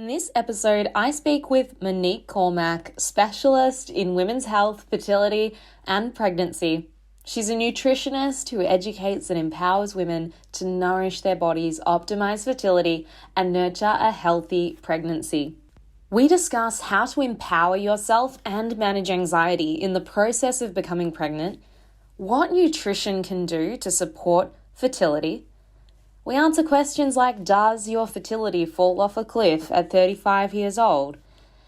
In this episode, I speak with Monique Cormack, specialist in women's health, fertility, and pregnancy. She's a nutritionist who educates and empowers women to nourish their bodies, optimize fertility, and nurture a healthy pregnancy. We discuss how to empower yourself and manage anxiety in the process of becoming pregnant, what nutrition can do to support fertility. We answer questions like, does your fertility fall off a cliff at 35 years old?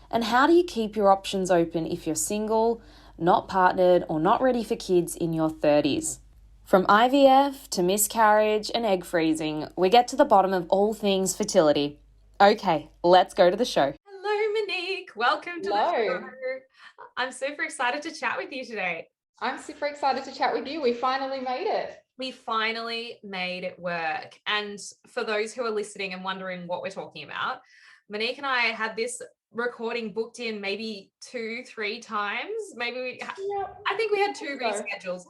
And how do you keep your options open if you're single, not partnered, or not ready for kids in your 30s? From IVF to miscarriage and egg freezing, we get to the bottom of all things fertility. Okay, let's go to the show. Hello, Monique. Welcome to the show. I'm super excited to chat with you today. I'm super excited to chat with you. We finally made it. We finally made it work. And for those who are listening and wondering what we're talking about, Monique and I had this recording booked in maybe 2-3 times. I think we had 2 reschedules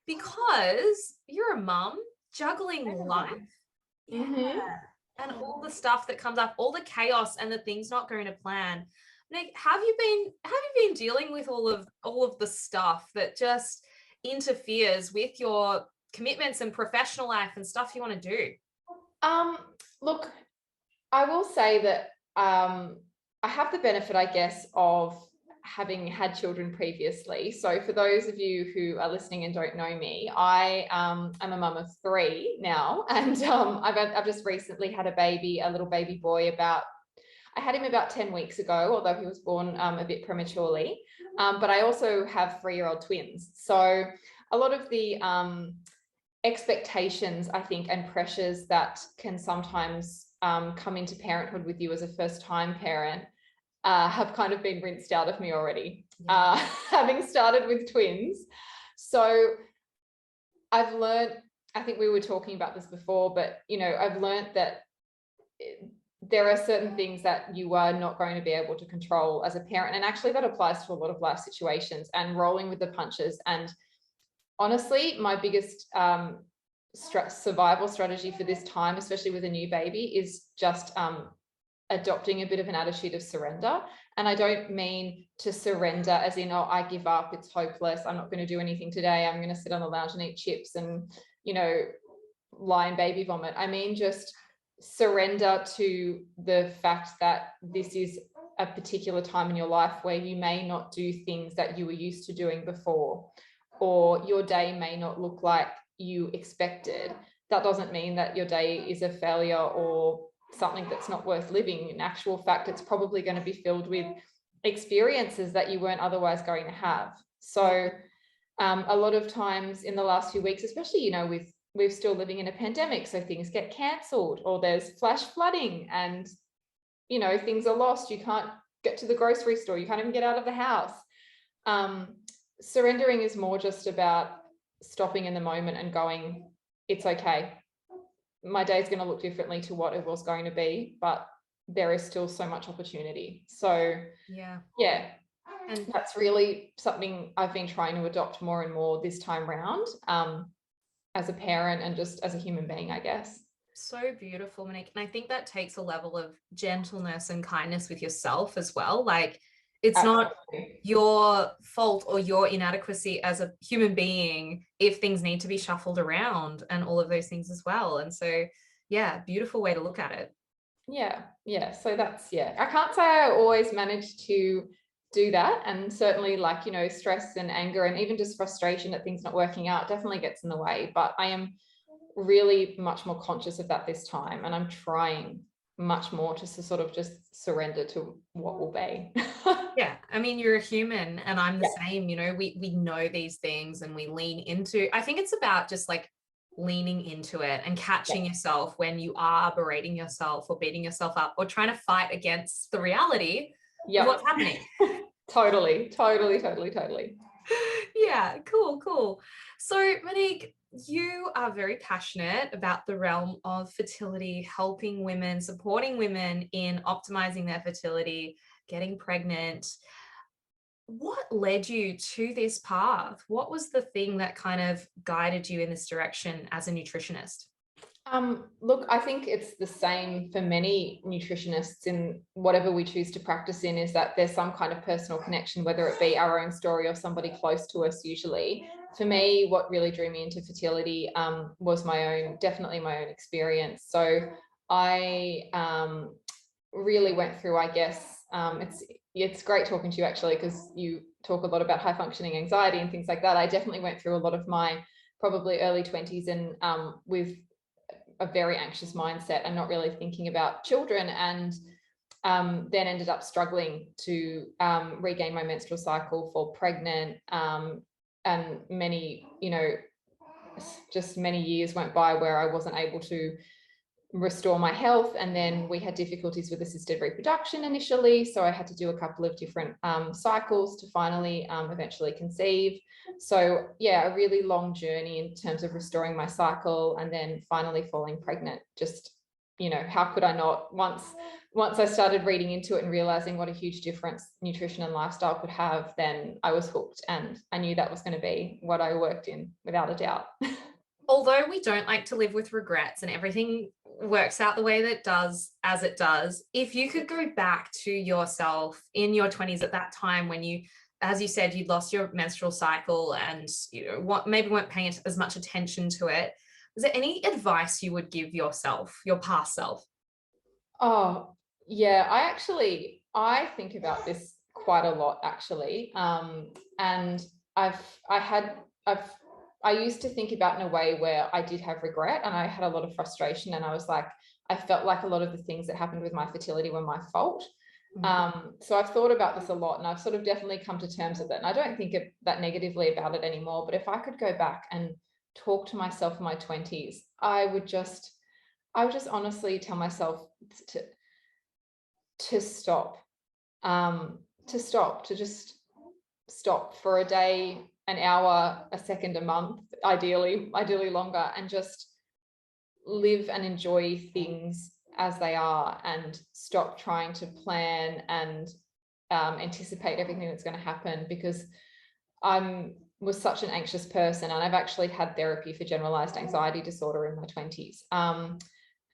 because you're a mum juggling life. Mm-hmm. And all the stuff that comes up, all the chaos and the things not going to plan. Monique, have you been dealing with all of the stuff that just interferes with your commitments and professional life and stuff you want to do? Look, I will say that I have the benefit, I guess, of having had children previously. So for those of you who are listening and don't know me, I am a mum of 3 now, and I've just recently had a little baby boy. I had him about 10 weeks ago, although he was born a bit prematurely. But I also have 3-year-old twins. So a lot of the expectations, I think, and pressures that can sometimes come into parenthood with you as a first-time parent have kind of been rinsed out of me already, having started with twins. So I've learned, I think we were talking about this before, but, I've learned that there are certain things that you are not going to be able to control as a parent. And actually that applies to a lot of life situations, and rolling with the punches. And honestly, my biggest survival strategy for this time, especially with a new baby, is just adopting a bit of an attitude of surrender. And I don't mean to surrender as in, oh, I give up, it's hopeless, I'm not going to do anything today, I'm going to sit on the lounge and eat chips and, lie in baby vomit. I mean, just surrender to the fact that this is a particular time in your life where you may not do things that you were used to doing before, or your day may not look like you expected. That doesn't mean that your day is a failure or something that's not worth living. In actual fact, it's probably going to be filled with experiences that you weren't otherwise going to have. So a lot of times in the last few weeks, especially, we're still living in a pandemic, so things get cancelled, or there's flash flooding, and things are lost. You can't get to the grocery store, you can't even get out of the house. Surrendering is more just about stopping in the moment and going, it's okay, my day is going to look differently to what it was going to be, but there is still so much opportunity. So yeah, and that's really something I've been trying to adopt more and more this time round, as a parent and just as a human being, I guess. So beautiful, Monique. And I think that takes a level of gentleness and kindness with yourself as well. Like, it's Absolutely. Not your fault or your inadequacy as a human being if things need to be shuffled around and all of those things as well. And so, yeah, beautiful way to look at it. Yeah. So that's, I can't say I always managed to do that. And certainly, like, stress and anger and even just frustration at things not working out definitely gets in the way. But I am really much more conscious of that this time. And I'm trying much more to sort of just surrender to what will be. Yeah, I mean, you're a human and I'm the same. We know these things and we lean into, I think it's about just like leaning into it and catching yourself when you are berating yourself or beating yourself up or trying to fight against the reality of what's happening. Totally. Yeah, cool. So Monique, you are very passionate about the realm of fertility, helping women, supporting women in optimizing their fertility, getting pregnant. What led you to this path? What was the thing that kind of guided you in this direction as a nutritionist? Look, I think it's the same for many nutritionists in whatever we choose to practice in, is that there's some kind of personal connection, whether it be our own story or somebody close to us usually. For me, what really drew me into fertility was definitely my own experience. So I really went through, I guess, it's great talking to you actually, because you talk a lot about high functioning anxiety and things like that. I definitely went through a lot of my probably early 20s and with a very anxious mindset and not really thinking about children, and then ended up struggling to regain my menstrual cycle, fall pregnant, and many, just many years went by where I wasn't able to restore my health. And then we had difficulties with assisted reproduction initially, so I had to do a couple of different cycles to finally eventually conceive. So yeah, a really long journey in terms of restoring my cycle, and then finally falling pregnant. Just, how could I not? Once I started reading into it and realizing what a huge difference nutrition and lifestyle could have, then I was hooked, and I knew that was going to be what I worked in without a doubt. Although we don't like to live with regrets and everything works out the way that it does, as it does, if you could go back to yourself in your 20s at that time when you, as you said, you'd lost your menstrual cycle and maybe weren't paying as much attention to it, is there any advice you would give yourself, your past self? Oh, yeah, I think about this quite a lot actually. And I used to think about in a way where I did have regret, and I had a lot of frustration, and I felt like a lot of the things that happened with my fertility were my fault. So I've thought about this a lot, and I've sort of definitely come to terms with it. And I don't think that negatively about it anymore, but if I could go back and talk to myself in my 20s, I would just honestly tell myself to stop, to just stop for a day, an hour, a second, a month, ideally longer, and just live and enjoy things as they are, and stop trying to plan and anticipate everything that's going to happen, because I was such an anxious person, and I've actually had therapy for generalized anxiety disorder in my 20s.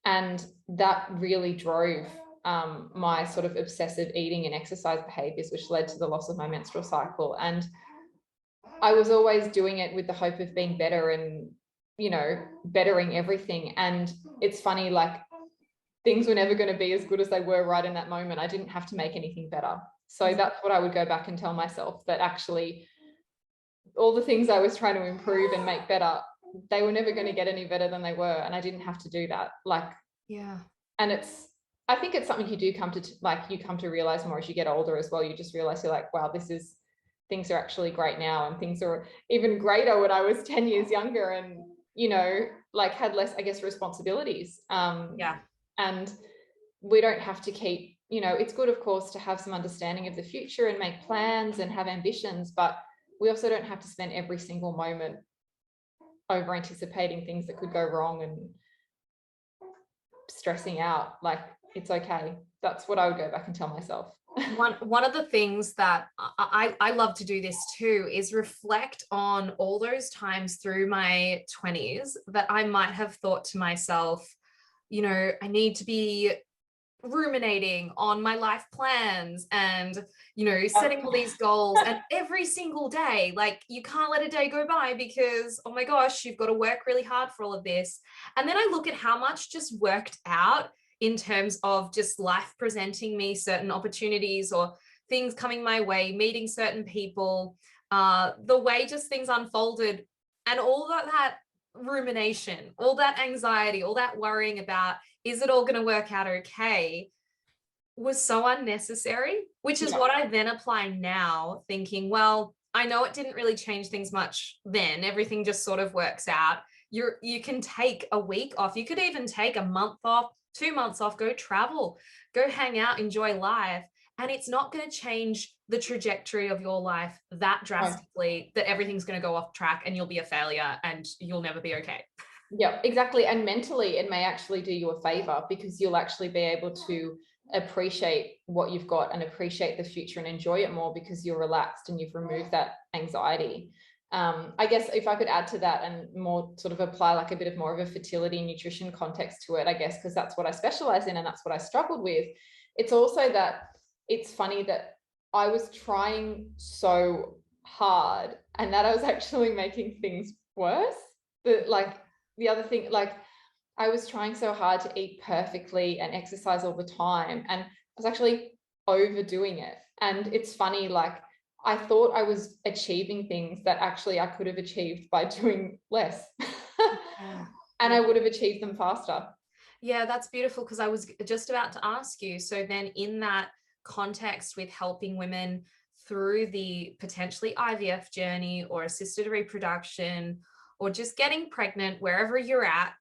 And that really drove my sort of obsessive eating and exercise behaviors, which led to the loss of my menstrual cycle. And I was always doing it with the hope of being better and, bettering everything. And it's funny, like, things were never going to be as good as they were right in that moment. I didn't have to make anything better. So that's what I would go back and tell myself, that actually all the things I was trying to improve and make better, they were never going to get any better than they were. And I didn't have to do that. Yeah. And I think it's something you do come to realize more as you get older as well. You just realize you're like, wow, things are actually great now, and things are even greater when I was 10 years younger and, had less, I guess, responsibilities. Yeah. And we don't have to keep, it's good, of course, to have some understanding of the future and make plans and have ambitions, but we also don't have to spend every single moment over anticipating things that could go wrong and stressing out. Like, it's okay. That's what I would go back and tell myself. One of the things that I love to do this too is reflect on all those times through my 20s that I might have thought to myself, I need to be ruminating on my life plans and, setting all these goals. And every single day, like, you can't let a day go by because, oh my gosh, you've got to work really hard for all of this. And then I look at how much just worked out in terms of just life presenting me certain opportunities or things coming my way, meeting certain people, the way just things unfolded, and all that rumination, all that anxiety, all that worrying about, is it all going to work out okay, was so unnecessary, which is what I then apply now, thinking, well, I know it didn't really change things much then. Everything just sort of works out. You can take a week off. You could even take a month off, 2 months off, go travel, go hang out, enjoy life. And it's not going to change the trajectory of your life that drastically, that everything's going to go off track and you'll be a failure and you'll never be okay. Yeah, exactly. And mentally, it may actually do you a favor, because you'll actually be able to appreciate what you've got and appreciate the future and enjoy it more, because you're relaxed and you've removed that anxiety. I guess if I could add to that and more sort of apply like a bit of more of a fertility and nutrition context to it, I guess, because that's what I specialize in and that's what I struggled with. It's also that it's funny that I was trying so hard and that I was actually making things worse. The other thing, like I was trying so hard to eat perfectly and exercise all the time, and I was actually overdoing it. And it's funny, like I thought I was achieving things that actually I could have achieved by doing less. And I would have achieved them faster. Yeah, that's beautiful, because I was just about to ask you. So then in that context with helping women through the potentially IVF journey or assisted reproduction or just getting pregnant, wherever you're at,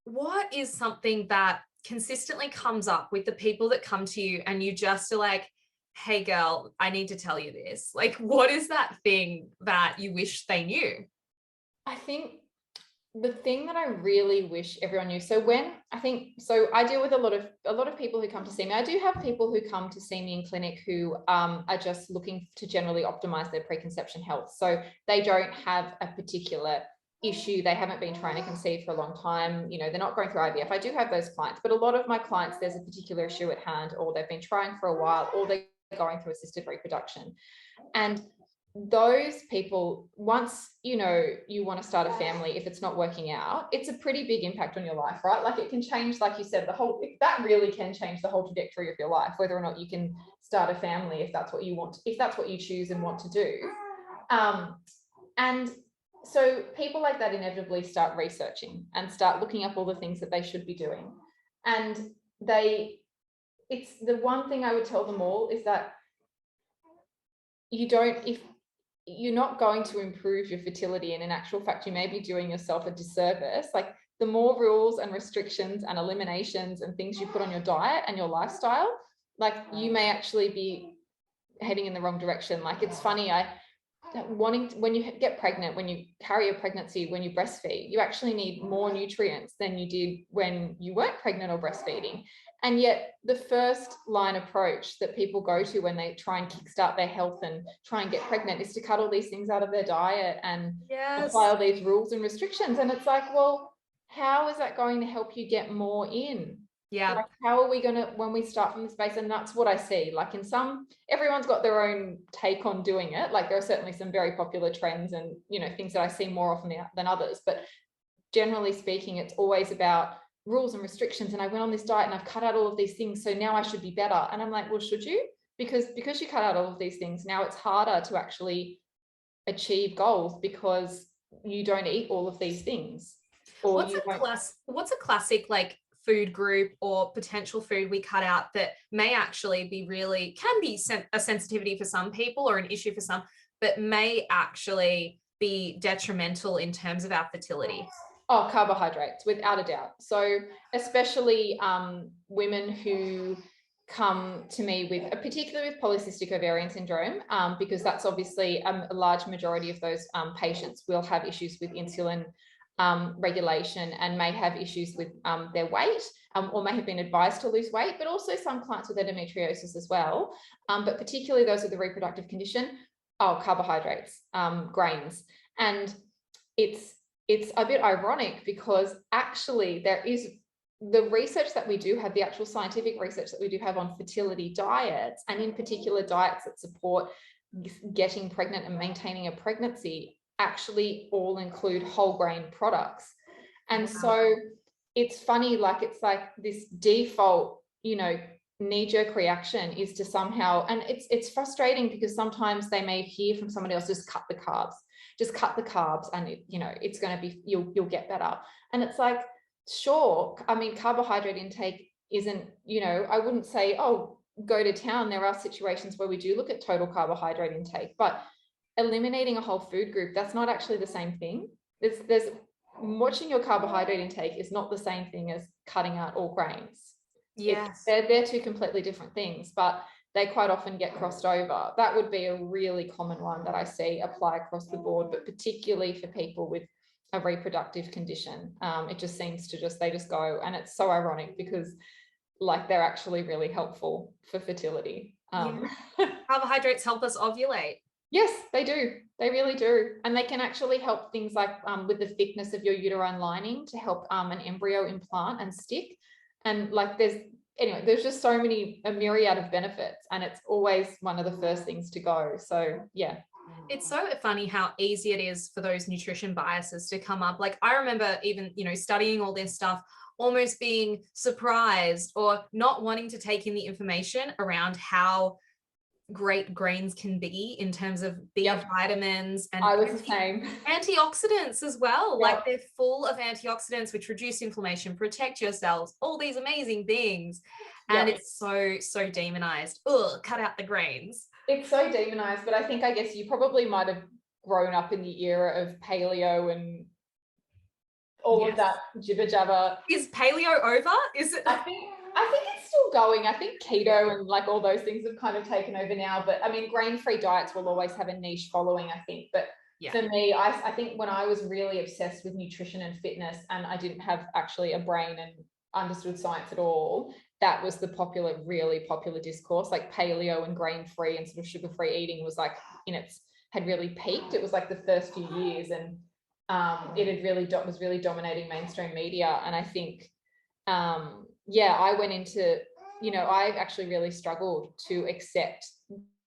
what is something that consistently comes up with the people that come to you and you just are like, hey girl, I need to tell you this? Like, what is that thing that you wish they knew? I think the thing that I really wish everyone knew. So I deal with a lot of people who come to see me. I do have people who come to see me in clinic who are just looking to generally optimize their preconception health. So they don't have a particular issue. They haven't been trying to conceive for a long time. You know, they're not going through IVF. I do have those clients, but a lot of my clients, there's a particular issue at hand, or they've been trying for a while, or they're going through assisted reproduction. And those people, once you know you want to start a family, if it's not working out, it's a pretty big impact on your life, right? Like it can change, like you said, that really can change the whole trajectory of your life, whether or not you can start a family, if that's what you want, if that's what you choose and want to do. And so people like that inevitably start researching and start looking up all the things that they should be doing. And it's the one thing I would tell them all is that if you're not going to improve your fertility, and in actual fact, you may be doing yourself a disservice. Like the more rules and restrictions and eliminations and things you put on your diet and your lifestyle, like you may actually be heading in the wrong direction. Like it's funny, when you get pregnant, when you carry a pregnancy, when you breastfeed, you actually need more nutrients than you did when you weren't pregnant or breastfeeding. And yet the first line approach that people go to when they try and kickstart their health and try and get pregnant is to cut all these things out of their diet and apply all these rules and restrictions. And it's like, well, how is that going to help you get more in? Yeah. Like, how are we going to, when we start from the space? And that's what I see. Like everyone's got their own take on doing it. Like there are certainly some very popular trends and, you know, things that I see more often than others. But generally speaking, it's always about rules and restrictions. And I went on this diet and I've cut out all of these things, so now I should be better. And I'm like, well, should you? Because you cut out all of these things, now it's harder to actually achieve goals because you don't eat all of these things. Or what's a classic like food group or potential food we cut out that may actually can be a sensitivity for some people or an issue for some, but may actually be detrimental in terms of our fertility? Oh, carbohydrates, without a doubt. So especially women who come to me particularly with polycystic ovarian syndrome, because that's obviously a large majority of those patients will have issues with insulin regulation and may have issues with their weight, or may have been advised to lose weight, but also some clients with endometriosis as well. But particularly those with a reproductive condition, carbohydrates, grains. And it's a bit ironic because actually there is the research that we do have, the actual scientific research that we do have on fertility diets, and in particular diets that support getting pregnant and maintaining a pregnancy, actually all include whole grain products. And so it's funny, like it's like this default, you know, knee-jerk reaction is to somehow, and it's frustrating because sometimes they may hear from somebody else, just cut the carbs and it's going to be, you'll get better. And it's like, sure, I mean, carbohydrate intake isn't, I wouldn't say, oh, go to town. There are situations where we do look at total carbohydrate intake, but eliminating a whole food group, that's not actually the same thing. There's watching your carbohydrate intake is not the same thing as cutting out all grains. Yes. They're two completely different things, but they quite often get crossed over. That would be a really common one that I see apply across the board, but particularly for people with a reproductive condition. It just seems to they just go, and it's so ironic because like they're actually really helpful for fertility. Carbohydrates help us ovulate. Yes, they do. They really do. And they can actually help things like with the thickness of your uterine lining to help an embryo implant and stick. And like there's just a myriad of benefits, and it's always one of the first things to go. So yeah. It's so funny how easy it is for those nutrition biases to come up. Like I remember even, studying all this stuff, almost being surprised or not wanting to take in the information around how great grains can be in terms of B vitamins and I was the same. Antioxidants as well. Yep. Like they're full of antioxidants which reduce inflammation, protect your cells, all these amazing things. And it's so demonized. Ugh, cut out the grains. It's so demonized, but I guess you probably might have grown up in the era of paleo and all of that jibber jabber. Is paleo over? Is it? I think it's still going. I think keto and like all those things have kind of taken over now. But I mean, grain-free diets will always have a niche following, I think. But for me, I think when I was really obsessed with nutrition and fitness, and I didn't have actually a brain and understood science at all, that was the really popular discourse. Like paleo and grain-free and sort of sugar-free eating was like had really peaked. It was like the first few years, and it was really dominating mainstream media. And I think I went into, I actually really struggled to accept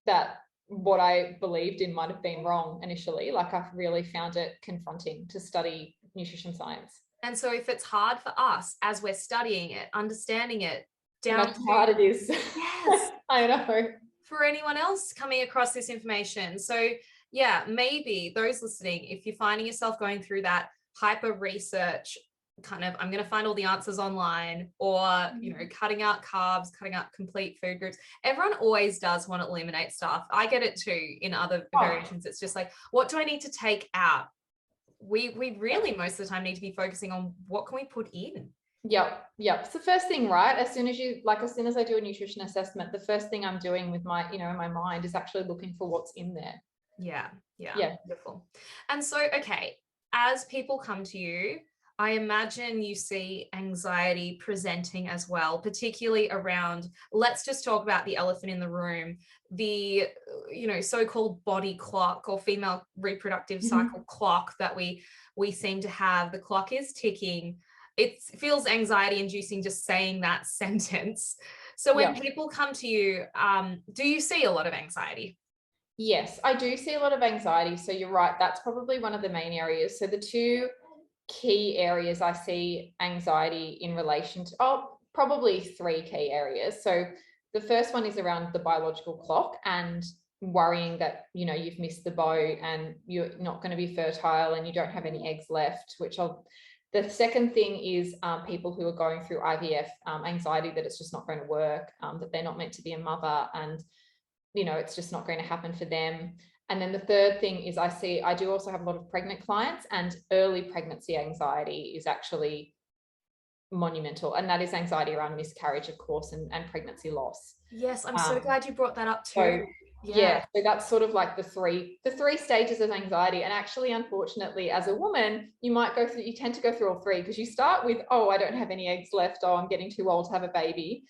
that what I believed in might have been wrong initially. Like I really found it confronting to study nutrition science. And so if it's hard for us as we're studying it, understanding it, down to hard it is. Yes. I know. For anyone else coming across this information. So yeah, maybe those listening, if you're finding yourself going through that hyper research kind of, I'm going to find all the answers online, or, cutting out carbs, cutting out complete food groups. Everyone always does want to eliminate stuff. I get it too in other variations. It's just like, what do I need to take out? We really most of the time need to be focusing on what can we put in. Yep. It's the first thing, right? As soon as I do a nutrition assessment, the first thing I'm doing with my, in my mind is actually looking for what's in there. Yeah. Beautiful. And so, okay, as people come to you, I imagine you see anxiety presenting as well, particularly around, let's just talk about the elephant in the room, the, so-called body clock or female reproductive cycle clock that we seem to have. The clock is ticking. It feels anxiety inducing just saying that sentence. So when people come to you, do you see a lot of anxiety? Yes, I do see a lot of anxiety. So you're right. That's probably one of the main areas. So the two key areas I see anxiety in relation to, probably three key areas. So the first one is around the biological clock and worrying that, you've missed the boat and you're not going to be fertile and you don't have any eggs left, the second thing is people who are going through IVF, anxiety that it's just not going to work, that they're not meant to be a mother, and, it's just not going to happen for them. And then the third thing is I do also have a lot of pregnant clients, and early pregnancy anxiety is actually monumental. And that is anxiety around miscarriage, of course, and pregnancy loss. Yes, I'm so glad you brought that up too. So that's sort of like the three stages of anxiety. And actually, unfortunately, as a woman, you tend to go through all three, because you start with, I don't have any eggs left. I'm getting too old to have a baby.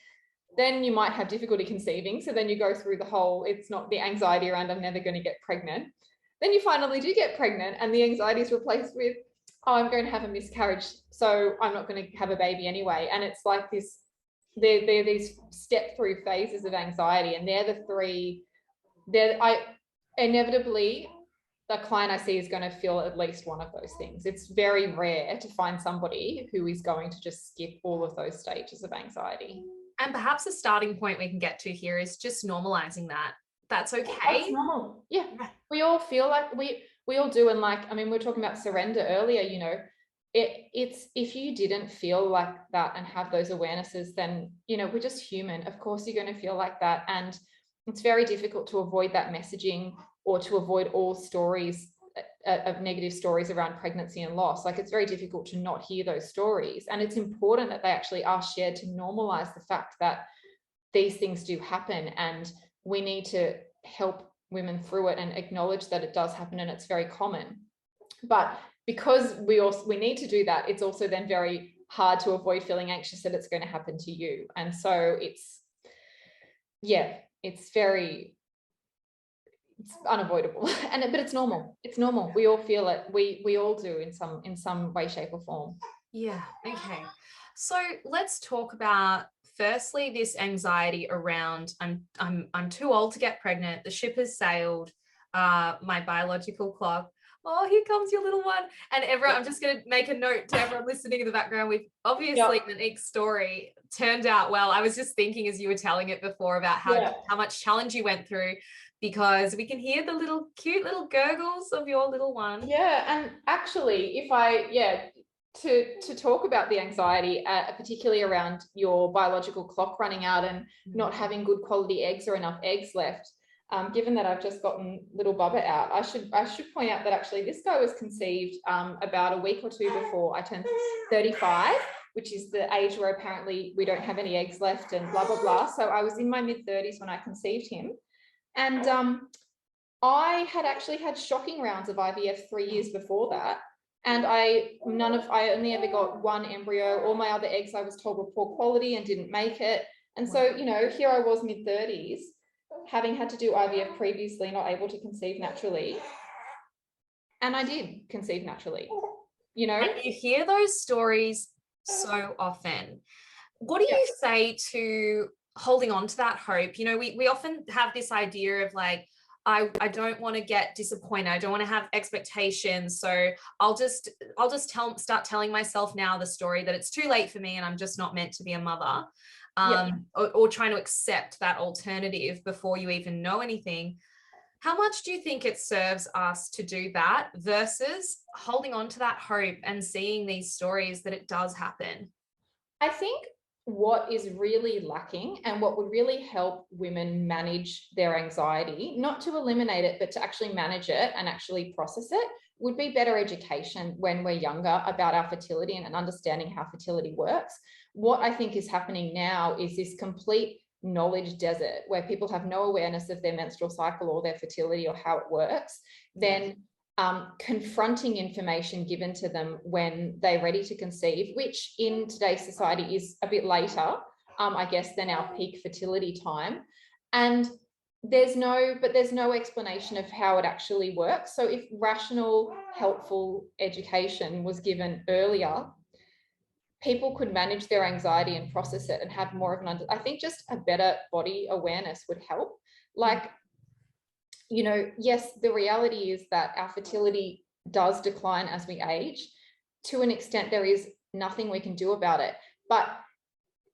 Then you might have difficulty conceiving. So then you go through the whole, it's not the anxiety around, I'm never going to get pregnant. Then you finally do get pregnant, and the anxiety is replaced with, I'm going to have a miscarriage, so I'm not going to have a baby anyway. And it's like this, they're these step through phases of anxiety. And they're the three. Inevitably, the client I see is going to feel at least one of those things. It's very rare to find somebody who is going to just skip all of those stages of anxiety. And perhaps a starting point we can get to here is just normalizing that. That's okay. That's normal. Yeah. We all feel like we all do. And we were talking about surrender earlier, it's if you didn't feel like that and have those awarenesses, then, we're just human. Of course, you're going to feel like that. And it's very difficult to avoid that messaging, or to avoid all stories of negative stories around pregnancy and loss. Like, it's very difficult to not hear those stories. And it's important that they actually are shared to normalize the fact that these things do happen, and we need to help women through it and acknowledge that it does happen and it's very common. But because we need to do that, it's also then very hard to avoid feeling anxious that it's going to happen to you. And so it's very, it's unavoidable. But it's normal. It's normal. We all feel it. We all do in some way, shape, or form. Yeah. Okay. So let's talk about firstly this anxiety around I'm too old to get pregnant. The ship has sailed. My biological clock. Oh, here comes your little one. And everyone, I'm just going to make a note to everyone listening in the background. We've obviously Monique's story turned out well. I was just thinking as you were telling it before about how much challenge you went through, because we can hear the little cute little gurgles of your little one. Yeah. And actually, if I, to talk about the anxiety, particularly around your biological clock running out and not having good quality eggs or enough eggs left, given that I've just gotten little Bubba out, I should point out that actually this guy was conceived about a week or two before I turned 35, which is the age where apparently we don't have any eggs left and blah, blah, blah. So I was in my mid-30s when I conceived him. And I had actually had shocking rounds of IVF 3 years before that. And I only ever got one embryo. All my other eggs I was told were poor quality and didn't make it. And so, here I was mid-30s, having had to do IVF previously, not able to conceive naturally. And I did conceive naturally, And you hear those stories so often. What do you say to holding on to that hope? We often have this idea of like, I don't want to get disappointed. I don't want to have expectations. So I'll just start telling myself now the story that it's too late for me and I'm just not meant to be a mother. Or trying to accept that alternative before you even know anything. How much do you think it serves us to do that versus holding on to that hope and seeing these stories that it does happen? I think what is really lacking and what would really help women manage their anxiety, not to eliminate it, but to actually manage it and actually process it, would be better education when we're younger about our fertility and understanding how fertility works. What I think is happening now is this complete knowledge desert where people have no awareness of their menstrual cycle or their fertility or how it works, then confronting information given to them when they're ready to conceive, which in today's society is a bit later, I guess, than our peak fertility time. And there's no explanation of how it actually works. So if rational, helpful education was given earlier, people could manage their anxiety and process it and have more of I think just a better body awareness would help. Like, yes, the reality is that our fertility does decline as we age. To an extent, there is nothing we can do about it. But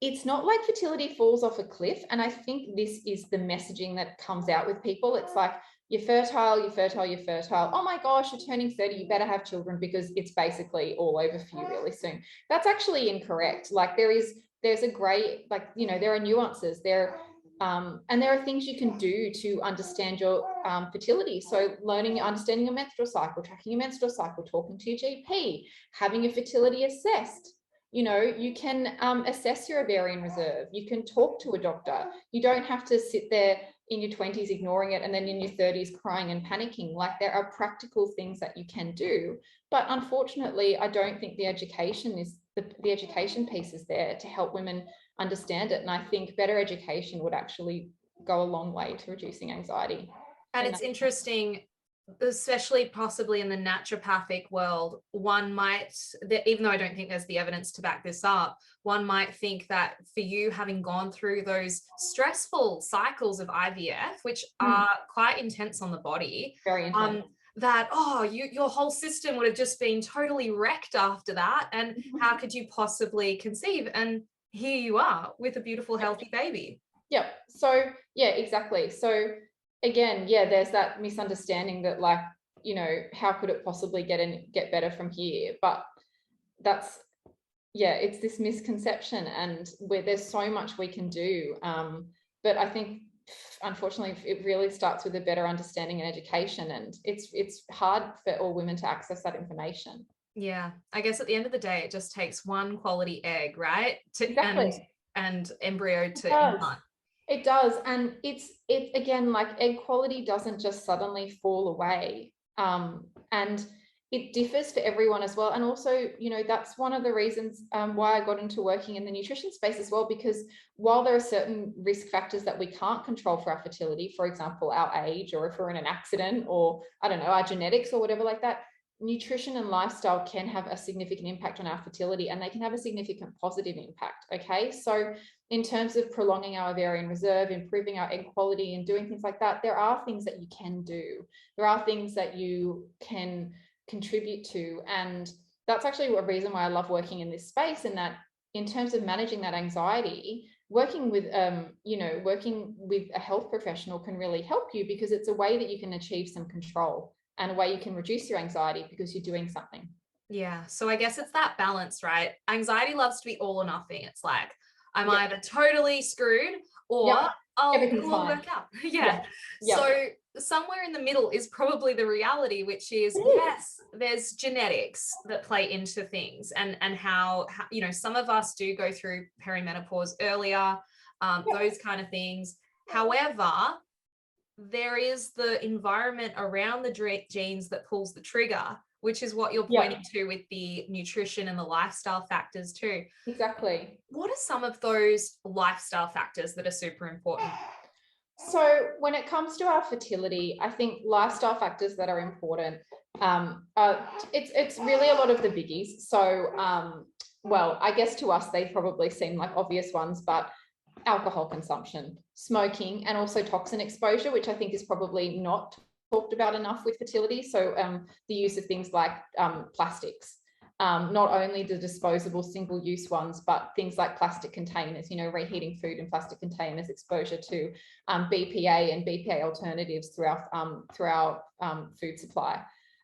it's not like fertility falls off a cliff. And I think this is the messaging that comes out with people. It's like, you're fertile, you're fertile, you're fertile. Oh my gosh, you're turning 30, you better have children because it's basically all over for you really soon. That's actually incorrect. Like there's a great, there are nuances there. And there are things you can do to understand your fertility. So understanding your menstrual cycle, tracking your menstrual cycle, talking to your GP, having your fertility assessed. You can assess your ovarian reserve. You can talk to a doctor. You don't have to sit there in your 20s ignoring it and then in your 30s crying and panicking. Like there are practical things that you can do. But unfortunately, I don't think the education piece is there to help women understand it. And I think better education would actually go a long way to reducing anxiety. And it's interesting, especially possibly in the naturopathic world, one might, even though I don't think there's the evidence to back this up, one might think that for you having gone through those stressful cycles of IVF, which are quite intense on the body, very intense. That, your whole system would have just been totally wrecked after that. And how could you possibly conceive? And here you are with a beautiful, healthy baby. Yeah. So, yeah, exactly. So again, there's that misunderstanding that how could it possibly get better from here? But that's, it's this misconception and where there's so much we can do. But I think, unfortunately, it really starts with a better understanding and education, and it's hard for all women to access that information. Yeah, I guess at the end of the day, it just takes one quality egg, right? Exactly. And embryo to implant. It does. And it's again, like egg quality doesn't just suddenly fall away. And it differs for everyone as well. And also, you know, that's one of the reasons why I got into working in the nutrition space as well, because while there are certain risk factors that we can't control for our fertility, for example, our age, or if we're in an accident, or I don't know, our genetics or whatever like that, nutrition and lifestyle can have a significant impact on our fertility, and they can have a significant positive impact. Okay. So in terms of prolonging our ovarian reserve, improving our egg quality and doing things like that, there are things that you can do. There are things that you can contribute to. And that's actually a reason why I love working in this space, and that in terms of managing that anxiety, working with working with a health professional can really help you, because it's a way that you can achieve some control and a way you can reduce your anxiety because you're doing something. Yeah. So I guess it's that balance, right? Anxiety loves to be all or nothing. It's like, I'm either totally screwed or it'll all work out. Yeah. So somewhere in the middle is probably the reality, which is, yes, there's genetics that play into things, and how, you know, some of us do go through perimenopause earlier, those kind of things. However, there is the environment around the genes that pulls the trigger, which is what you're pointing to with the nutrition and the lifestyle factors too. Exactly. What are some of those lifestyle factors that are super important? So when it comes to our fertility, I think lifestyle factors that are important, it's really a lot of the biggies. So, well, I guess to us, they probably seem like obvious ones, but alcohol consumption, smoking, and also toxin exposure, which I think is probably not talked about enough with fertility. So the use of things like plastics, not only the disposable single-use ones, but things like plastic containers, you know, reheating food in plastic containers, exposure to BPA and BPA alternatives through our food supply,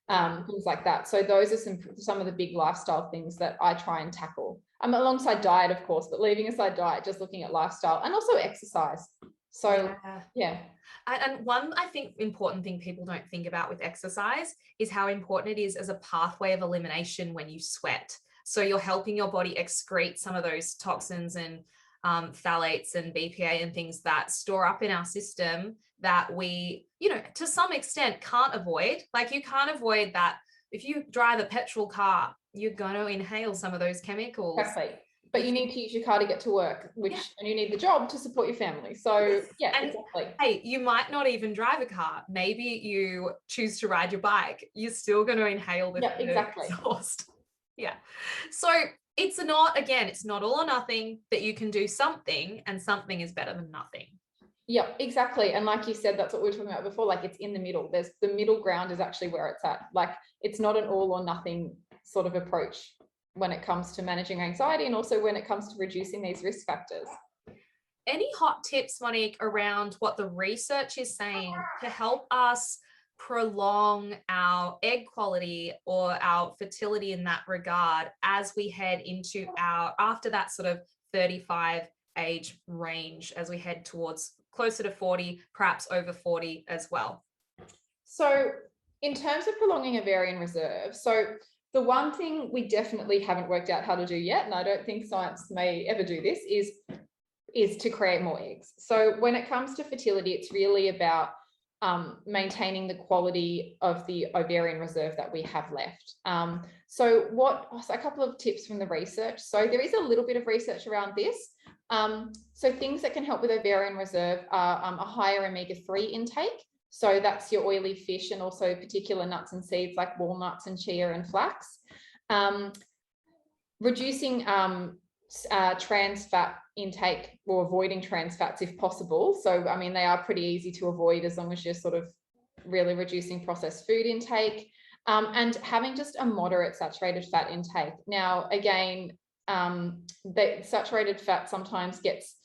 things like that. So those are some of the big lifestyle things that I try and tackle. Alongside diet, of course, but leaving aside diet, just looking at lifestyle and also exercise. So yeah. And one, I think, important thing people don't think about with exercise is how important it is as a pathway of elimination when you sweat. So you're helping your body excrete some of those toxins and phthalates and BPA and things that store up in our system that we, you know, to some extent can't avoid. Like, you can't avoid that. If you drive a petrol car, you're going to inhale some of those chemicals. Exactly. But you need to use your car to get to work, and you need the job to support your family. So exactly. Hey, you might not even drive a car. Maybe you choose to ride your bike. You're still going to inhale the exhaust. Yeah. So it's not all or nothing, that you can do something, and something is better than nothing. Yeah, exactly. And like you said, that's what we were talking about before. Like, it's in the middle. There's the middle ground is actually where it's at. Like, it's not an all or nothing sort of approach when it comes to managing anxiety, and also when it comes to reducing these risk factors. Any hot tips, Monique, around what the research is saying to help us prolong our egg quality or our fertility in that regard as we head into after that sort of 35 age range, as we head towards closer to 40, perhaps over 40 as well? So in terms of prolonging ovarian reserve, so the one thing we definitely haven't worked out how to do yet, and I don't think science may ever do this, is to create more eggs. So when it comes to fertility, it's really about maintaining the quality of the ovarian reserve that we have left. So a couple of tips from the research. So there is a little bit of research around this. So things that can help with ovarian reserve are a higher omega-3 intake. So that's your oily fish, and also particular nuts and seeds like walnuts and chia and flax. Reducing trans fat intake, or avoiding trans fats if possible. So, I mean, they are pretty easy to avoid as long as you're sort of really reducing processed food intake, and having just a moderate saturated fat intake. Now, again, the saturated fat sometimes gets,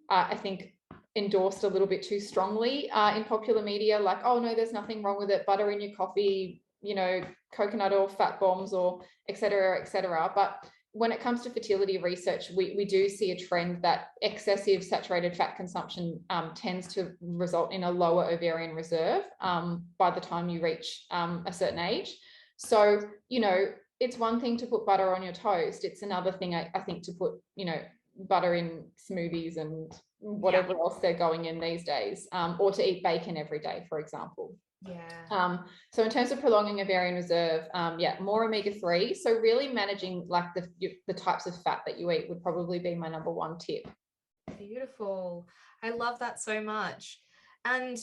I think, endorsed a little bit too strongly in popular media, like, oh no, there's nothing wrong with it, butter in your coffee, you know, coconut oil, fat bombs, or et cetera, et cetera. But when it comes to fertility research, we do see a trend that excessive saturated fat consumption tends to result in a lower ovarian reserve by the time you reach a certain age. So, you know, it's one thing to put butter on your toast. It's another thing, I think, to put, you know, butter in smoothies and whatever else they're going in these days, or to eat bacon every day, for example. Yeah. So in terms of prolonging ovarian reserve, more omega-3. So really managing like the types of fat that you eat would probably be my number one tip. Beautiful. I love that so much. And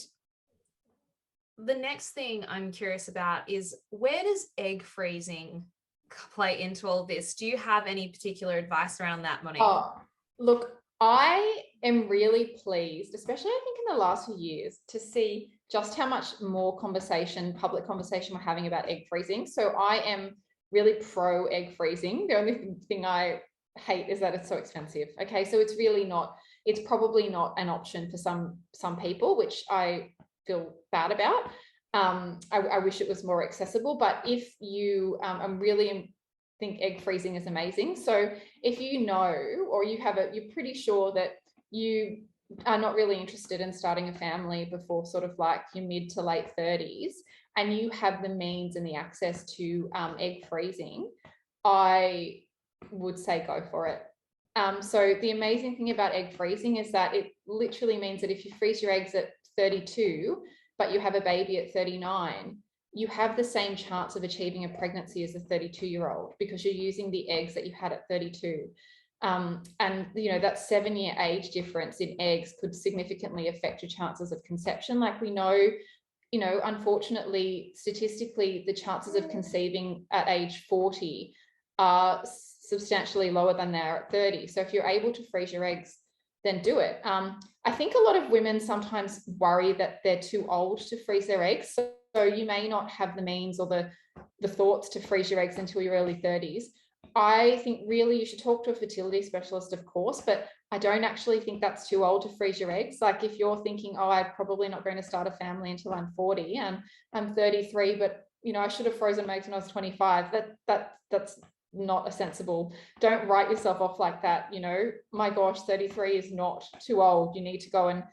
the next thing I'm curious about is, where does egg freezing play into all this? Do you have any particular advice around that, Monique? Oh, look, I am really pleased, especially I think in the last few years, to see just how much more public conversation we're having about egg freezing. So I am really pro egg freezing. The only thing I hate is that it's so expensive. Okay, so it's probably not an option for some people, which I feel bad about. I wish it was more accessible, but if you think egg freezing is amazing. So if you know, or you're pretty sure that you are not really interested in starting a family before sort of like your mid to late 30s, and you have the means and the access to egg freezing, I would say go for it. So the amazing thing about egg freezing is that it literally means that if you freeze your eggs at 32, but you have a baby at 39, you have the same chance of achieving a pregnancy as a 32-year-old because you're using the eggs that you had at 32. And that 7-year age difference in eggs could significantly affect your chances of conception. Like we know, unfortunately, statistically, the chances of conceiving at age 40 are substantially lower than they are at 30. So if you're able to freeze your eggs, then do it. I think a lot of women sometimes worry that they're too old to freeze their eggs. So you may not have the means or the thoughts to freeze your eggs until your early 30s. I think really you should talk to a fertility specialist, of course, but I don't actually think that's too old to freeze your eggs. Like if you're thinking, oh, I'm probably not going to start a family until I'm 40 and I'm 33, but I should have frozen my eggs when I was 25. That's not a sensible. Don't write yourself off like that. My gosh, 33 is not too old. You need to go and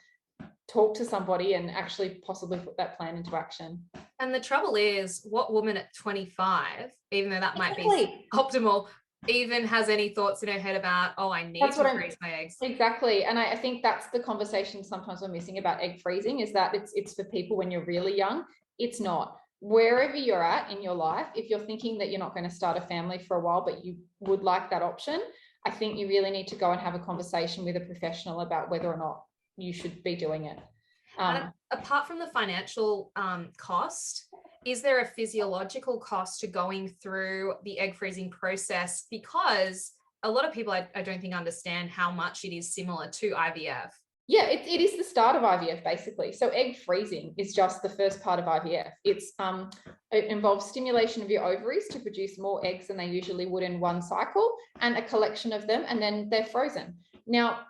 talk to somebody and actually possibly put that plan into action. And the trouble is, what woman at 25, even though that might be optimal, even has any thoughts in her head about, oh, I need to freeze my eggs? Exactly. And I think that's the conversation sometimes we're missing about egg freezing, is that it's for people when you're really young. It's not. Wherever you're at in your life, if you're thinking that you're not going to start a family for a while, but you would like that option, I think you really need to go and have a conversation with a professional about whether or not you should be doing it. Apart from the financial cost, is there a physiological cost to going through the egg freezing process? Because a lot of people, I don't think, understand how much it is similar to IVF. Yeah, it is the start of IVF, basically. So egg freezing is just the first part of IVF. It involves stimulation of your ovaries to produce more eggs than they usually would in one cycle, and a collection of them, and then they're frozen. Now,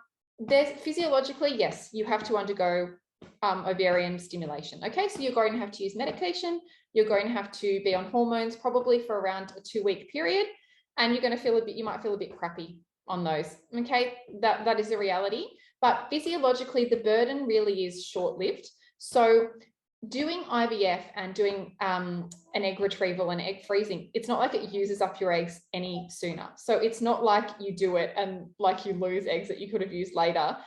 physiologically, yes, you have to undergo ovarian stimulation. Okay, so you're going to have to use medication. You're going to have to be on hormones probably for around a 2-week period, and you might feel a bit crappy on those. Okay, that is a reality. But physiologically, the burden really is short-lived. So doing IVF and doing an egg retrieval and egg freezing, it's not like it uses up your eggs any sooner. So it's not like you do it and like you lose eggs that you could have used later.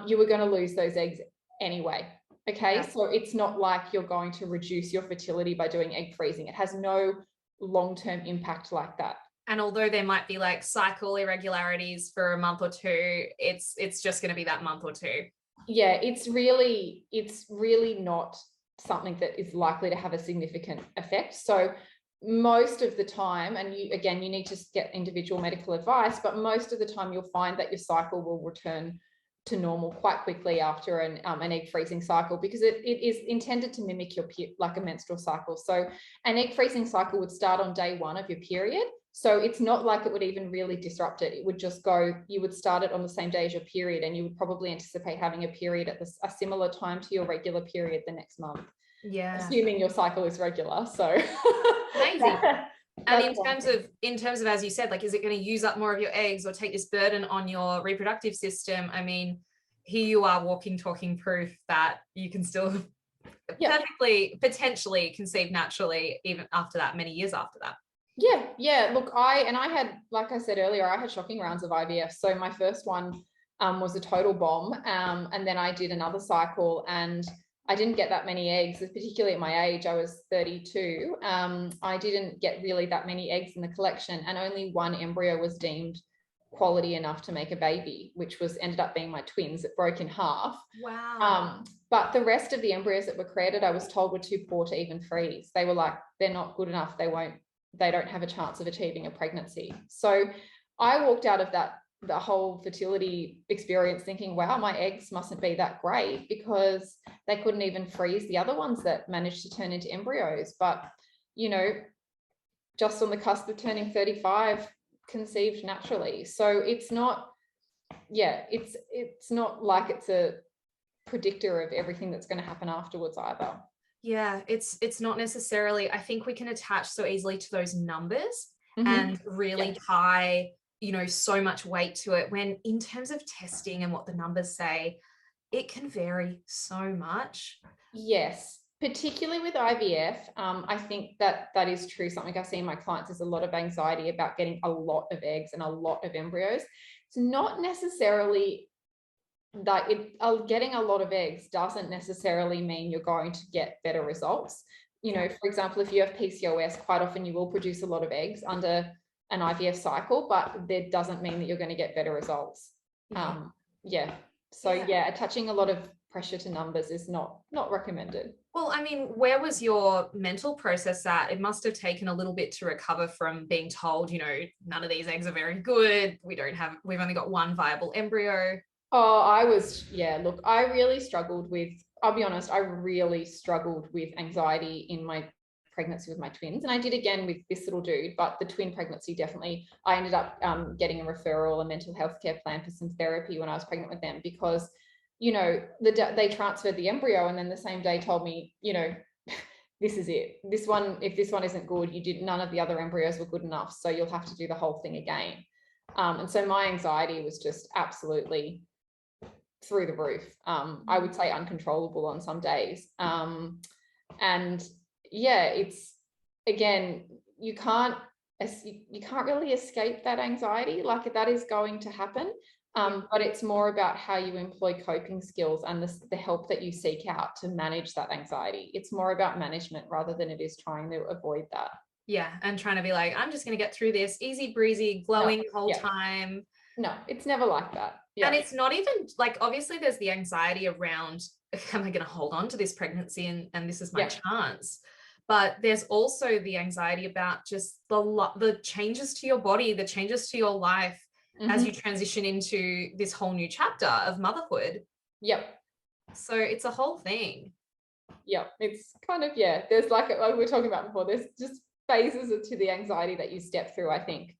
You were going to lose those eggs anyway. Okay, yeah. So it's not like you're going to reduce your fertility by doing egg freezing. It has no long-term impact like that. And although there might be like cycle irregularities for a month or two, it's just going to be that month or two. Yeah, it's really not something that is likely to have a significant effect. So most of the time, and you need to get individual medical advice, but most of the time you'll find that your cycle will return to normal quite quickly after an egg freezing cycle, because it is intended to mimic like a menstrual cycle. So an egg freezing cycle would start on day 1 of your period. So it's not like it would even really disrupt it. It would just you would start it on the same day as your period, and you would probably anticipate having a period at a similar time to your regular period the next month. Yeah. Assuming your cycle is regular. So amazing. And in terms of, as you said, like, is it going to use up more of your eggs or take this burden on your reproductive system? I mean, here you are walking, talking proof that you can still perfectly, potentially conceive naturally, even after that, many years after that. Yeah. Look, I had, like I said earlier, I had shocking rounds of IVF. So my first one was a total bomb. And then I did another cycle, and I didn't get that many eggs, particularly at my age. I was 32. I didn't get really that many eggs in the collection, and only one embryo was deemed quality enough to make a baby, which was ended up being my twins that broke in half. Wow. But the rest of the embryos that were created, I was told, were too poor to even freeze. They were like, they're not good enough. They don't have a chance of achieving a pregnancy. So I walked out of the whole fertility experience thinking, wow, my eggs mustn't be that great, because they couldn't even freeze the other ones that managed to turn into embryos. But, you know, just on the cusp of turning 35, conceived naturally. So it's not like it's a predictor of everything that's going to happen afterwards either. Yeah, it's not necessarily, I think we can attach so easily to those numbers and really tie, you know, so much weight to it, when in terms of testing and what the numbers say, it can vary so much. Yes, particularly with IVF. I think that is true. Something I see in my clients is a lot of anxiety about getting a lot of eggs and a lot of embryos. It's not necessarily that getting a lot of eggs doesn't necessarily mean you're going to get better results. You know, for example, if you have PCOS, quite often you will produce a lot of eggs under an IVF cycle, but that doesn't mean that you're going to get better results. So attaching a lot of pressure to numbers is not recommended. Well, I mean, where was your mental process at? It must have taken a little bit to recover from being told, you know, none of these eggs are very good. We've only got one viable embryo. Oh, I really struggled with, I'll be honest, I really struggled with anxiety in my pregnancy with my twins. And I did again with this little dude, but the twin pregnancy, definitely, I ended up getting a referral, a mental health care plan for some therapy when I was pregnant with them, because, you know, they transferred the embryo and then the same day told me, you know, this is it. If this one isn't good, none of the other embryos were good enough. So you'll have to do the whole thing again. And so my anxiety was just absolutely through the roof. I would say uncontrollable on some days. And yeah, it's, again, you can't really escape that anxiety. Like, that is going to happen. But it's more about how you employ coping skills and the help that you seek out to manage that anxiety. It's more about management rather than it is trying to avoid that. Yeah, and trying to be like, I'm just going to get through this, easy breezy, glowing the whole time. No, it's never like that. Yeah. And it's not even like, obviously there's the anxiety around, am I going to hold on to this pregnancy and this is my chance? But there's also the anxiety about just the changes to your body, the changes to your life as you transition into this whole new chapter of motherhood. Yep. So it's a whole thing. Yeah, it's kind of, there's like we were talking about before, there's just phases to the anxiety that you step through, I think.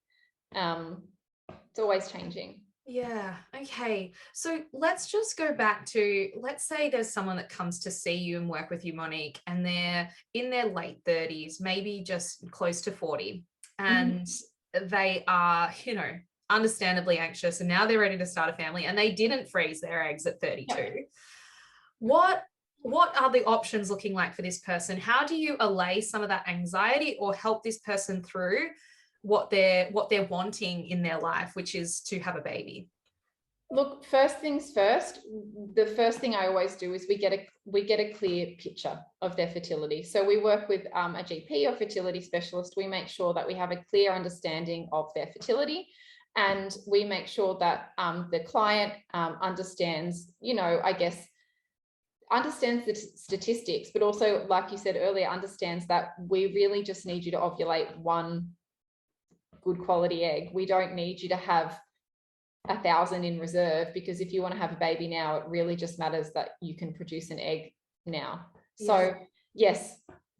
It's always changing. Yeah. Okay. So let's just go back to, let's say there's someone that comes to see you and work with you, Monique, and they're in their late 30s, maybe just close to 40, and they are, you know, understandably anxious, and now they're ready to start a family, and they didn't freeze their eggs at 32. Yeah. What are the options looking like for this person? How do you allay some of that anxiety or help this person through what they're wanting in their life, which is to have a baby? Look, first things first, the first thing I always do is we get a clear picture of their fertility. So we work with a GP or fertility specialist. We make sure that we have a clear understanding of their fertility, and we make sure that the client understands, you know, I guess, understands the statistics, but also, like you said earlier, understands that we really just need you to ovulate one good quality egg. We don't need you to have 1,000 in reserve, because if you want to have a baby now, it really just matters that you can produce an egg now. So yes,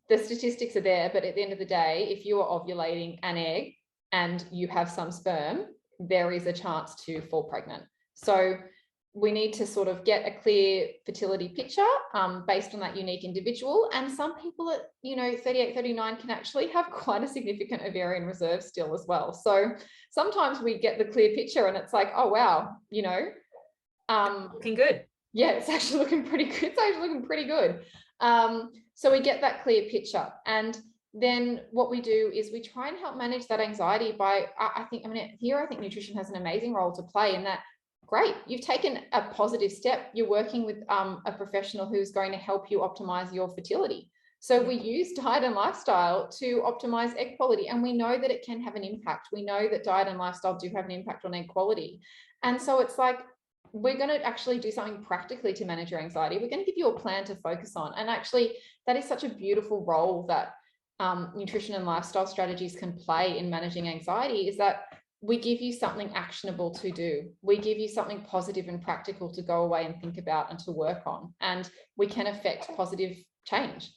the statistics are there, but at the end of the day, if you are ovulating an egg and you have some sperm, there is a chance to fall pregnant. So we need to sort of get a clear fertility picture based on that unique individual. And some people at, you know, 38, 39 can actually have quite a significant ovarian reserve still as well. So sometimes we get the clear picture and it's like, oh, wow, you know. Looking good. Yeah, it's actually looking pretty good. It's actually looking pretty good. So we get that clear picture. And then what we do is we try and help manage that anxiety by, I think nutrition has an amazing role to play in that. great. You've taken a positive step. You're working with a professional who's going to help you optimize your fertility. So we use diet and lifestyle to optimize egg quality, and we know that it can have an impact. We know that diet and lifestyle do have an impact on egg quality. And so it's like, we're going to actually do something practically to manage your anxiety. We're going to give you a plan to focus on. And actually, that is such a beautiful role that nutrition and lifestyle strategies can play in managing anxiety, is that we give you something actionable to do. We give you something positive and practical to go away and think about and to work on. And we can affect positive change.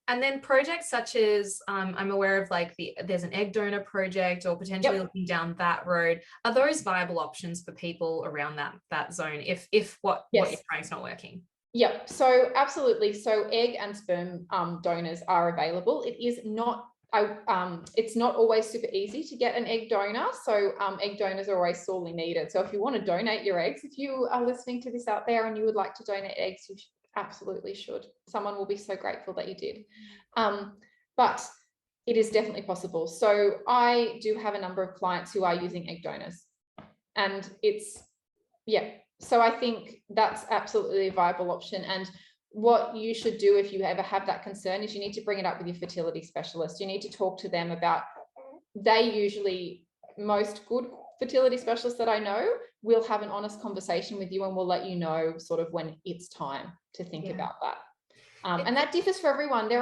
And then projects such as, I'm aware of like there's an egg donor project, or potentially looking down that road. Are those viable options for people around that zone if what you're trying is not working? Yep. So absolutely. So egg and sperm donors are available. It is not, it's not always super easy to get an egg donor. So egg donors are always sorely needed. So if you want to donate your eggs, if you are listening to this out there and you would like to donate eggs, you absolutely should. Someone will be so grateful that you did. But it is definitely possible. So I do have a number of clients who are using egg donors, and it's, so I think that's absolutely a viable option. And what you should do if you ever have that concern is you need to bring it up with your fertility specialist. You need to talk to them about, most good fertility specialists that I know will have an honest conversation with you and will let you know sort of when it's time to think about that. And that differs for everyone.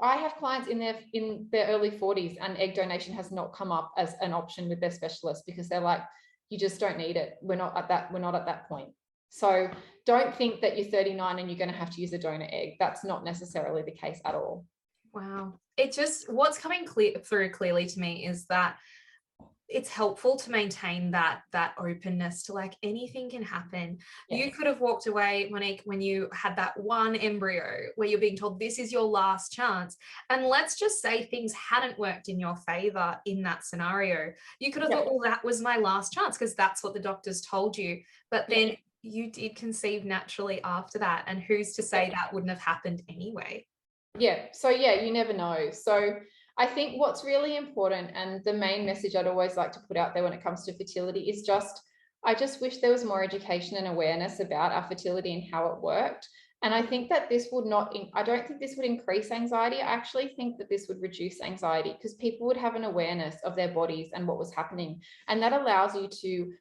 I have clients in their early 40s, and egg donation has not come up as an option with their specialist, because they're like, you just don't need it. We're not at that point. So don't think that you're 39 and you're going to have to use a donor egg. That's not necessarily the case at all. Wow. What's coming through clearly to me is that it's helpful to maintain that openness to, like, anything can happen. You could have walked away, Monique, when you had that one embryo where you're being told this is your last chance. And let's just say things hadn't worked in your favor in that scenario. You could have thought, well, that was my last chance because that's what the doctors told you. But then you did conceive naturally after that. And who's to say that wouldn't have happened anyway? Yeah. So you never know. So I think what's really important, and the main message I'd always like to put out there when it comes to fertility, is I just wish there was more education and awareness about our fertility and how it worked. And I think that I don't think this would increase anxiety. I actually think that this would reduce anxiety, because people would have an awareness of their bodies and what was happening. And that allows you to,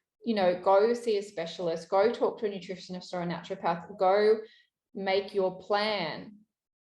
go see a specialist, go talk to a nutritionist or a naturopath, go make your plan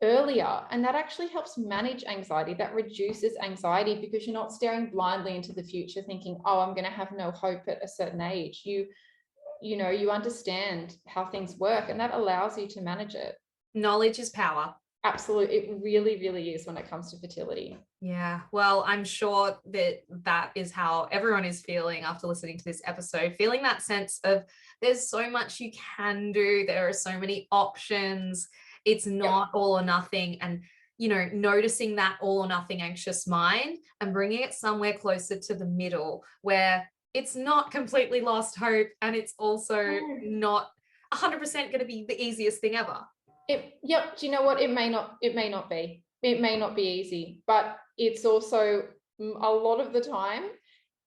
earlier. And that actually helps manage anxiety. That reduces anxiety, because you're not staring blindly into the future thinking, oh, I'm going to have no hope at a certain age. You understand how things work, and that allows you to manage it. Knowledge is power. Absolutely. It really, really is when it comes to fertility. Yeah. Well, I'm sure that is how everyone is feeling after listening to this episode, feeling that sense of there's so much you can do. There are so many options. It's not all or nothing. And, noticing that all or nothing anxious mind and bringing it somewhere closer to the middle, where it's not completely lost hope, and it's also not 100% going to be the easiest thing ever. Do you know what? It may not be. It may not be easy, but it's also, a lot of the time,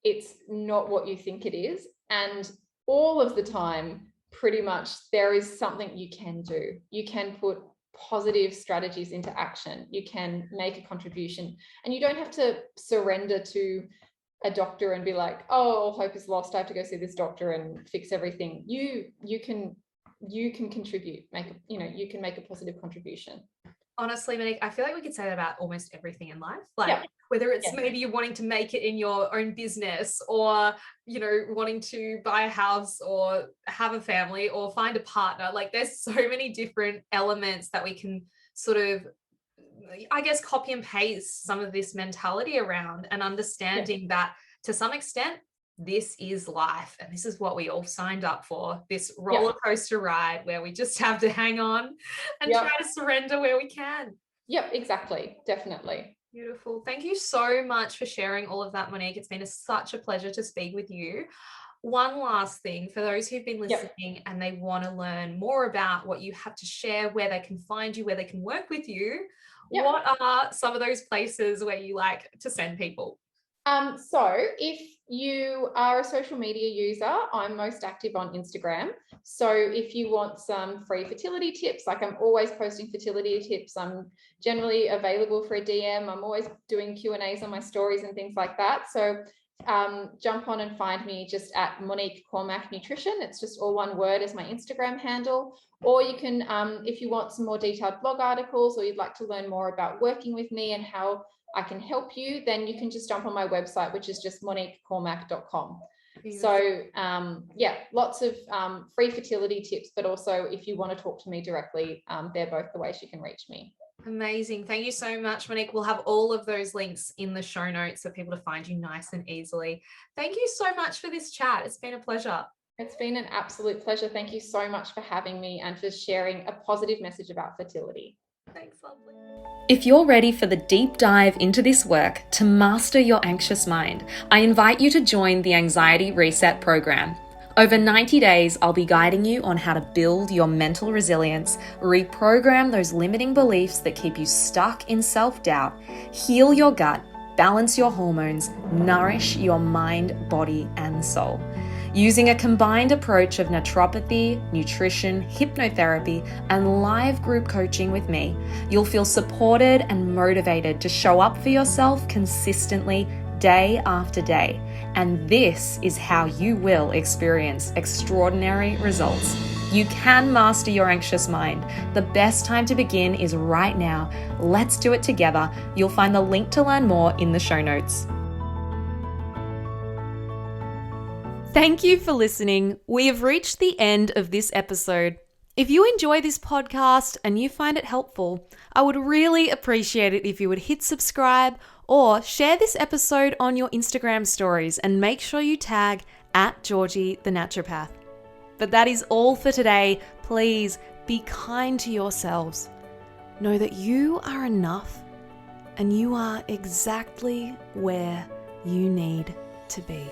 it's not what you think it is. And all of the time, pretty much, there is something you can do. You can put positive strategies into action. You can make a contribution, and you don't have to surrender to a doctor and be like, oh, all hope is lost. I have to go see this doctor and fix everything. You can contribute, you can make a positive contribution. Honestly, Monique, I feel like we could say that about almost everything in life. Like whether it's maybe you're wanting to make it in your own business, or, wanting to buy a house or have a family or find a partner. Like, there's so many different elements that we can sort of, I guess, copy and paste some of this mentality around, and understanding that to some extent, this is life, and this is what we all signed up for, this roller coaster ride where we just have to hang on and try to surrender where we can. Yep, exactly. Definitely. Beautiful. Thank you so much for sharing all of that, Monique. It's been such a pleasure to speak with you. One last thing, for those who've been listening and they want to learn more about what you have to share, where they can find you, where they can work with you, what are some of those places where you like to send people? So if you are a social media user, I'm most active on Instagram. So if you want some free fertility tips, like I'm always posting fertility tips, I'm generally available for a DM. I'm always doing Q&As on my stories and things like that. So jump on and find me just at Monique Cormack Nutrition. It's just all one word as my Instagram handle. Or you can, if you want some more detailed blog articles, or you'd like to learn more about working with me and how I can help you, then you can just jump on my website, which is just moniquecormack.com. So yeah, lots of free fertility tips, but also if you want to talk to me directly, they're both the ways you can reach me. Amazing. Thank you so much, Monique. We'll have all of those links in the show notes for people to find you nice and easily. Thank you so much for this chat. It's been a pleasure. It's been an absolute pleasure. Thank you so much for having me and for sharing a positive message about fertility. Thanks, lovely. If you're ready for the deep dive into this work to master your anxious mind, I invite you to join the Anxiety Reset program. Over 90 days, I'll be guiding you on how to build your mental resilience, reprogram those limiting beliefs that keep you stuck in self-doubt, heal your gut, balance your hormones, nourish your mind, body, and soul. Using a combined approach of naturopathy, nutrition, hypnotherapy, and live group coaching with me, you'll feel supported and motivated to show up for yourself consistently day after day. And this is how you will experience extraordinary results. You can master your anxious mind. The best time to begin is right now. Let's do it together. You'll find the link to learn more in the show notes. Thank you for listening. We have reached the end of this episode. If you enjoy this podcast and you find it helpful, I would really appreciate it if you would hit subscribe or share this episode on your Instagram stories and make sure you tag @Georgie the Naturopath. But that is all for today. Please be kind to yourselves. Know that you are enough and you are exactly where you need to be.